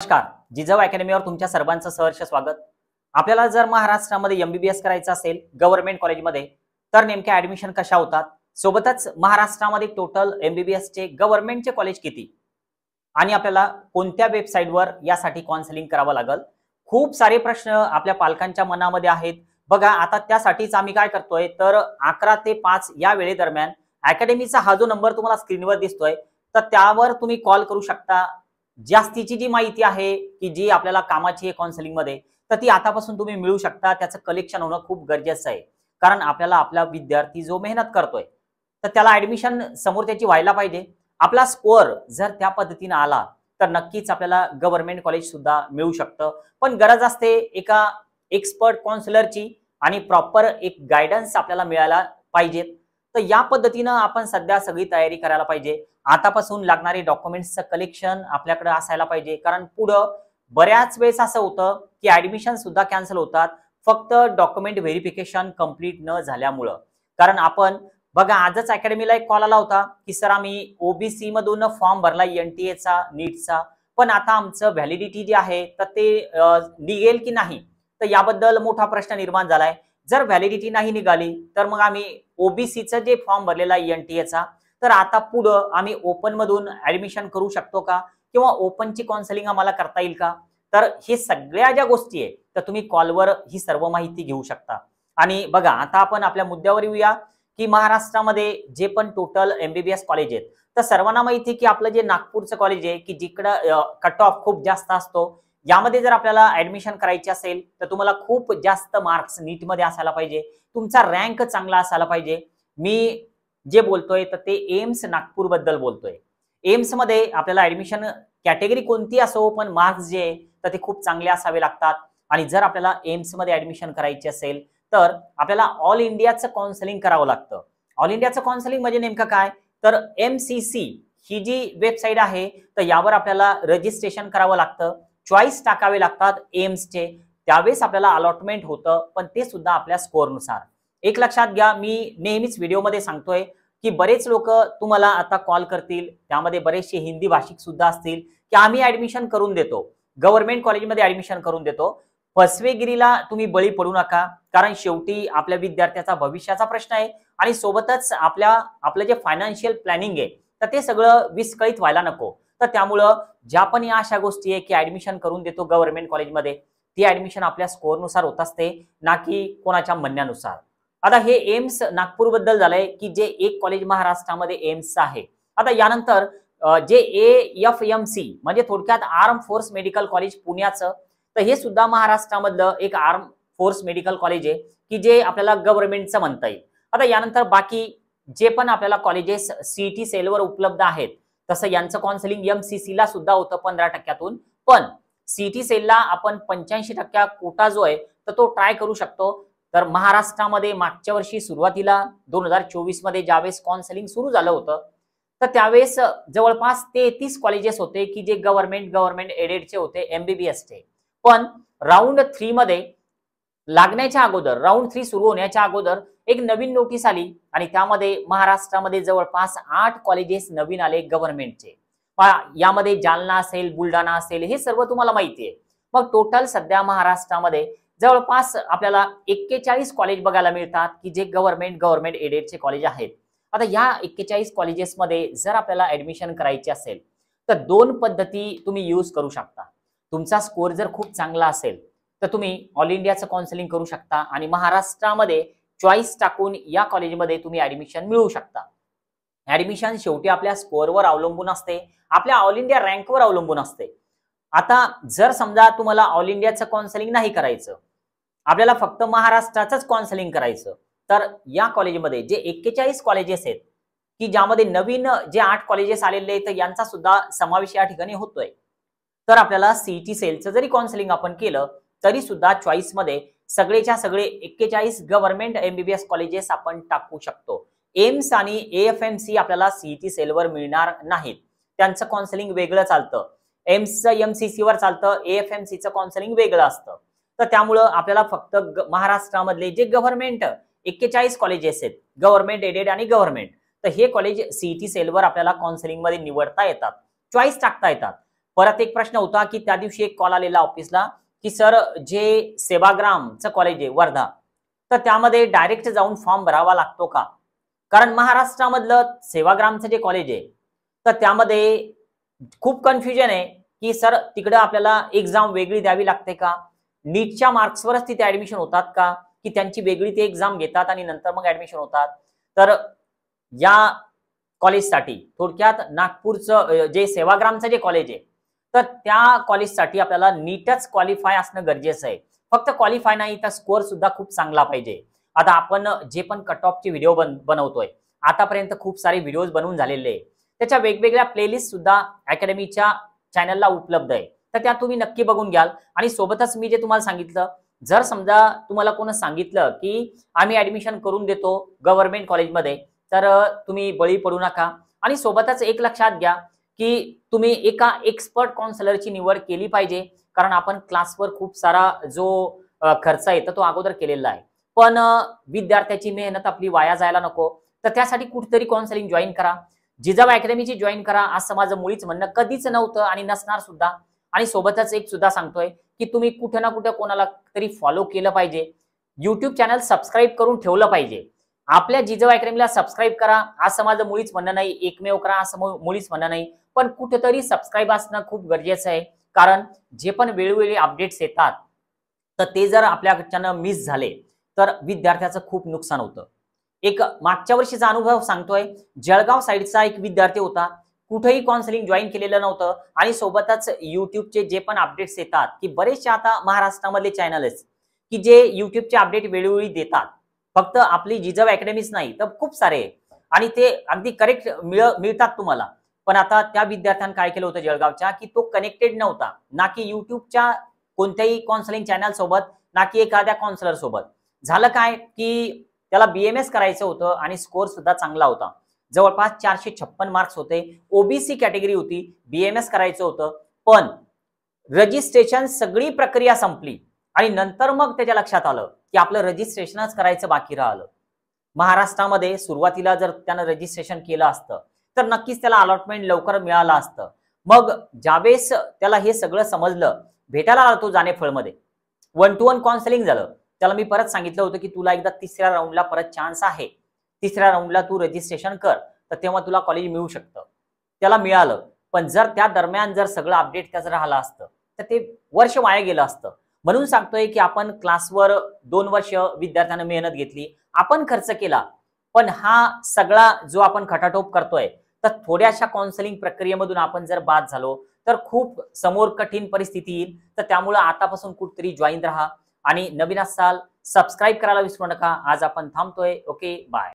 नमस्कार. जिजाऊ अकॅडमीवर तुमच्या सर्वांचं सहर्ष स्वागत. आपल्याला जर महाराष्ट्रामध्ये एमबीबीएस करायचं असेल गव्हर्नमेंट कॉलेजमध्ये तर नेमके ऍडमिशन कशा होतात, सोबतच महाराष्ट्रामध्ये टोटल एमबीबीएस चे गव्हर्नमेंटचे कॉलेज किती आणि आपल्याला कोणत्या वेबसाईटवर यासाठी काउन्सिलिंग करावं लागेल, खूप सारे प्रश्न आपल्या पालकांच्या मनामध्ये आहेत. बघा, आता त्यासाठीच आम्ही काय करतोय तर 11 ते 5 या वेळेदरम्यान अकॅडमीचा हा जो नंबर तुम्हाला स्क्रीनवर दिसतोय तर त्यावर तुम्ही कॉल करू शकता. जास्तीची जी माहिती आहे की जी आपल्याला कामाची आहे काउन्सिलिंग मध्ये तर ती आतापासून तुम्ही मिळू शकता. त्याचं कलेक्शन होणं खूप गरजेचं आहे, कारण आपल्याला आपला विद्यार्थी जो मेहनत करतोय तर त्याला ऍडमिशन समोर त्याची व्हायला पाहिजे. आपला स्कोअर जर त्या पद्धतीने आला तर नक्कीच आपल्याला गव्हर्नमेंट कॉलेज सुद्धा मिळू शकतं. पण गरज असते एका एक्सपर्ट काउन्सिलरची आणि प्रॉपर एक गायडन्स आपल्याला मिळायला पाहिजे. तर या पद्धतीनं आपण सध्या सगळी तयारी करायला पाहिजे. आतापासून लागणारे डॉक्युमेंट्सचं कलेक्शन आपल्याकडे असायला पाहिजे, कारण पुढं बऱ्याच वेळेस असं होतं की ऍडमिशन सुद्धा कॅन्सल होतात फक्त डॉक्युमेंट व्हेरिफिकेशन कंप्लीट न झाल्यामुळं. कारण आपण बघा, आजच अकॅडमीला एक कॉल आला होता की सर आम्ही ओबीसी मधून फॉर्म भरला एनटीएचा नीटचा, पण आता आमचं व्हॅलिडिटी जी आहे तर ते निघेल की नाही, तर याबद्दल मोठा प्रश्न निर्माण झालाय. जर व्हॅलिडिटी नाही निघाली तर मग आम्ही ओबीसीचं जे फॉर्म भरलेला एनटीएचा तर आता पुढं आम्ही ओपन मधून ऍडमिशन करू शकतो का, किंवा ओपनची काउन्सिलिंग आम्हाला करता येईल का. तर हे सगळ्या ज्या गोष्टी आहे तर तुम्ही कॉलवर ही सर्व माहिती घेऊ शकता. आणि बघा, आता आपण आपल्या मुद्द्यावर येऊया की महाराष्ट्रामध्ये जे पण टोटल एमबीबीएस कॉलेज आहेत तर सर्वांना माहिती आहे की आपलं जे नागपूरचं कॉलेज आहे की जिकडं कट ऑफ खूप जास्त असतो, यामध्ये जर आपल्याला ऍडमिशन करायची असेल तर तुम्हाला खूप जास्त मार्क्स नीटमध्ये असायला पाहिजे, तुमचा रँक चांगला असायला पाहिजे. मी जे बोलतोय तर ते एम्स नागपूर बद्दल बोलतोय. एम्स मध्ये आपल्याला ऍडमिशन कॅटेगरी कोणती असो पण मार्क्स जे आहे तर ते खूप चांगले असावे लागतात. आणि जर आपल्याला एम्स मध्ये ऍडमिशन करायची असेल तर आपल्याला ऑल इंडियाचं काउन्सिलिंग करावं लागतं. ऑल इंडियाचं काउन्सिलिंग म्हणजे नेमकं काय, तर एमसीसी ही जी वेबसाईट आहे तर यावर आपल्याला रजिस्ट्रेशन करावं लागतं, चॉईस टाकावे लागतात एम्सचे, त्यावेळेस आपल्याला अलॉटमेंट होतं, पण ते सुद्धा आपल्या स्कोअरनुसार. एक लक्षात घ्या, मी नेहमीच व्हिडिओमध्ये सांगतोय की बरेच लोक तुम्हाला आता कॉल करतील, त्यामध्ये बरेचसे हिंदी भाषिक सुद्धा असतील की आम्ही ऍडमिशन करून देतो, गव्हर्नमेंट कॉलेजमध्ये ऍडमिशन करून देतो. फसवेगिरीला तुम्ही बळी पडू नका, कारण शेवटी आपल्या विद्यार्थ्याचा भविष्याचा प्रश्न आहे आणि सोबतच आपलं जे फायनान्शियल प्लॅनिंग आहे तर ते सगळं विस्कळीत व्हायला नको. तर त्यामुळं ज्या पण या अशा गोष्टी आहे की ऍडमिशन करून देतो गव्हर्नमेंट कॉलेजमध्ये, ती ऍडमिशन आपल्या स्कोअरनुसार होत असते, ना की कोणाच्या म्हणण्यानुसार. आता हे एम्स नागपूर बद्दल झालंय की जे एक कॉलेज महाराष्ट्रामध्ये एम्स आहे. आता यानंतर जे AFMC म्हणजे थोडक्यात आर्म फोर्स मेडिकल कॉलेज पुण्याचं, तर हे सुद्धा महाराष्ट्रामधलं एक आर्म फोर्स मेडिकल कॉलेज आहे की जे आपल्याला गव्हर्नमेंटचं म्हणता येईल. आता यानंतर बाकी जे पण आपल्याला कॉलेजेस सीईटी सेलवर उपलब्ध आहेत तसं यांचं काउन्सिलिंग MCC ला सुद्धा होतं 15%तून, पण सीईटी सेलला आपण 85% कोटा जो आहे तर तो ट्राय करू शकतो. तर महाराष्ट्रामध्ये मागच्या वर्षी सुरुवातीला 2024 मध्ये ज्यावेळेस काउन्सिलिंग सुरू झालं होतं तर त्यावेळेस जवळपास 33 कॉलेजेस होते की जे गव्हर्नमेंट एडेडचे होते एमबीबीएसचे. पण राऊंड 3 मध्ये लागण्याच्या अगोदर, राऊंड 3 सुरू होण्याच्या अगोदर एक नवीन नोटीस आली आणि त्यामध्ये महाराष्ट्रामध्ये जवळपास 8 कॉलेजेस नवीन आले गव्हर्नमेंटचे. यामध्ये जालना असेल, बुलढाणा असेल, हे सर्व तुम्हाला माहिती आहे. मग टोटल सध्या महाराष्ट्रामध्ये जवळपास आपल्याला 41 कॉलेज बघायला मिळतात की जे गव्हर्नमेंट एडेडचे कॉलेज आहेत. आता या 41 कॉलेजेसमध्ये जर आपल्याला ऍडमिशन करायची असेल तर 2 पद्धती तुम्ही यूज करू शकता. तुमचा स्कोअर जर खूप चांगला असेल तर तुम्ही ऑल इंडियाचं काउन्सिलिंग करू शकता आणि महाराष्ट्रामध्ये चॉईस टाकून या कॉलेजमध्ये तुम्ही ऍडमिशन मिळवू शकता. ऍडमिशन शेवटी आपल्या स्कोअरवर अवलंबून असते, आपल्या ऑल इंडिया रँकवर अवलंबून असते. आता जर समजा तुम्हाला ऑल इंडियाचं काउन्सिलिंग नाही करायचं, आपल्याला फक्त महाराष्ट्राचंच काउन्सिलिंग करायचं, तर या कॉलेजमध्ये जे 41 कॉलेजेस आहेत की ज्यामध्ये नवीन जे 8 कॉलेजेस आलेले आहेत यांचा सुद्धा समावेश या ठिकाणी होतोय. तर आपल्याला सीईटी सेलचं जरी काउन्सिलिंग आपण केलं तरी सुद्धा चॉईस मध्ये सगळेच्या सगळे 41 गव्हर्नमेंट एमबीबीएस कॉलेजेस आपण टाकू शकतो. एम्स आणि AFMC आपल्याला सीईटी सेलवर मिळणार नाहीत, त्यांचं काउन्सिलिंग वेगळं चालतं. एम्सचं MCC वर चालतं, AFMCचं काउन्सिलिंग वेगळं असतं. तर त्यामुळं आपल्याला फक्त महाराष्ट्रामधले जे गव्हर्नमेंट 41 कॉलेजेस आहेत, गव्हर्नमेंट एडेड आणि गव्हर्नमेंट, तर हे कॉलेज सीईटी सेलवर आपल्याला काउन्सिलिंग मध्ये निवडता येतात, चॉईस टाकता येतात. परत एक प्रश्न होता की त्या दिवशी एक कॉल आलेला ऑफिसला की सर जे सेवाग्रामचं कॉलेज आहे वर्धा, तर त्यामध्ये डायरेक्ट जाऊन फॉर्म भरावा लागतो का? कारण महाराष्ट्रामधलं सेवाग्रामचं जे कॉलेज आहे तर त्यामध्ये खूप कन्फ्युजन आहे की सर तिकडे आपल्याला एक्झाम वेगळी द्यावी लागते का? नीटच्या मार्क्सवरच तिथे ऍडमिशन होतात का, की त्यांची वेगळी ते एक्झाम घेतात आणि नंतर मग ऍडमिशन होतात? तर या कॉलेजसाठी थोडक्यात नागपूरचं जे सेवाग्रामचं जे कॉलेज आहे तर त्या कॉलेजसाठी आपल्याला नीटच क्वालिफाय असणं गरजेचं आहे. फक्त क्वालिफाय नाही तर स्कोअर सुद्धा खूप चांगला पाहिजे. आता आपण जे पण कट ऑफचे व्हिडिओ बनवतोय आतापर्यंत खूप सारे व्हिडिओज बनवून झालेले आहे. त्याच्या वेगवेगळ्या प्लेलिस्ट सुद्धा अकॅडमीच्या चॅनलला उपलब्ध आहे, तर त्या तुम्ही नक्की बघून घ्याल. आणि सोबतच मी जे तुम्हाला सांगितलं, जर समजा तुम्हाला कोणी सांगितलं की आम्ही ऍडमिशन करून देतो गव्हर्नमेंट कॉलेजमध्ये, तर तुम्ही बळी पडू नका. आणि सोबतच एक लक्षात घ्या की तुम्ही एका एक्सपर्ट काउन्सिलरची निवड केली पाहिजे, कारण आपण क्लासवर खूप सारा जो खर्च आहे तो अगोदर केलेला आहे. पण विद्यार्थ्याची मेहनत आपली वाया जायला नको, तर त्यासाठी कुठेतरी काउन्सिलिंग जॉईन करा, जिजाऊ अकॅडमीची जॉईन करा, असं माझं मुळीच म्हणणं कधीच नव्हतं आणि नसणार सुद्धा. आणि सोबतच एक सुद्धा सांगतोय की तुम्ही कुठे ना कुठे कोणाला तरी फॉलो केलं पाहिजे, युट्यूब चॅनल सबस्क्राईब करून ठेवलं पाहिजे. आपल्या जिजाऊ अकॅडमीला सबस्क्राईब करा असं माझं मुळीच म्हणणं नाही, एकमेव करा असं मुळीच म्हणणं नाही, पण कुठेतरी सबस्क्राईब असणं खूप गरजेचं आहे. कारण जे पण वेळोवेळी अपडेट्स येतात तर ते जर आपल्याकडच्यानं मिस झाले तर विद्यार्थ्याचं खूप नुकसान होतं. एक मागच्या वर्षीचा अनुभव सांगतोय, जळगाव साईडचा एक विद्यार्थी होता, कुठेही काउन्सिलिंग जॉईन केलेलं नव्हतं आणि सोबतच युट्यूबचे जे पण अपडेट्स येतात, की बरेचसे आता महाराष्ट्रामधले चॅनल आहेत की जे युट्यूबचे अपडेट वेळोवेळी देतात. फक्त आपली जिजाऊ अकॅडमीच नाही तर खूप सारे, आणि ते अगदी करेक्ट मिळतात तुम्हाला. पण आता त्या विद्यार्थ्यानं काय केलं होतं जळगावच्या, की तो कनेक्टेड नव्हता ना की युट्यूबच्या कोणत्याही काउन्सिलिंग चॅनल सोबत, ना की एखाद्या काउन्सिलर सोबत. झालं काय की त्याला बीएमएस करायचं होतं आणि स्कोअर सुद्धा चांगला होता, जवळपास 456 मार्क्स होते, ओबीसी कॅटेगरी होती, बीएमएस करायचं होतं. पण रजिस्ट्रेशन सगळी प्रक्रिया संपली आणि नंतर मग त्याच्या लक्षात आलं की आपलं रजिस्ट्रेशनच करायचं बाकी राहिलं. महाराष्ट्रामध्ये सुरुवातीला जर त्यानं रजिस्ट्रेशन केलं असतं तर नक्कीच त्याला अलॉटमेंट लवकर मिळालं असतं. मग ज्यावेळेस त्याला हे सगळं समजलं, भेटायला आला तो जानेफळमध्ये, 1 to 1 काउन्सिलिंग झालं. त्याला मी परत सांगितलं होतं की तुला एकदा तिसऱ्या राऊंडला परत चान्स आहे, तिसऱ्या राऊंडला तू रजिस्ट्रेशन कर, तर तेव्हा तुला कॉलेज मिळू शकतं. त्याला मिळालं. पण जर त्या दरम्यान जर सगळं अपडेट त्याचं राहिलं असतं तर ते वर्ष वाया गेलं असतं. म्हणून सांगतोय की आपण क्लासवर 2 वर्ष विद्यार्थ्यांना मेहनत घेतली, आपण खर्च केला, पण हा सगळा जो आपण खटाटोप करतोय तर थोड्याशा काउन्सिलिंग प्रक्रियेमधून आपण जर बाद झालो तर खूप समोर कठीण परिस्थिती येईल. तर त्यामुळे आतापासून कुठेतरी जॉईन राहा आणि नवीन असाल सबस्क्राईब करायला विसरू नका. आज आपण थांबतोय. Okay, bye.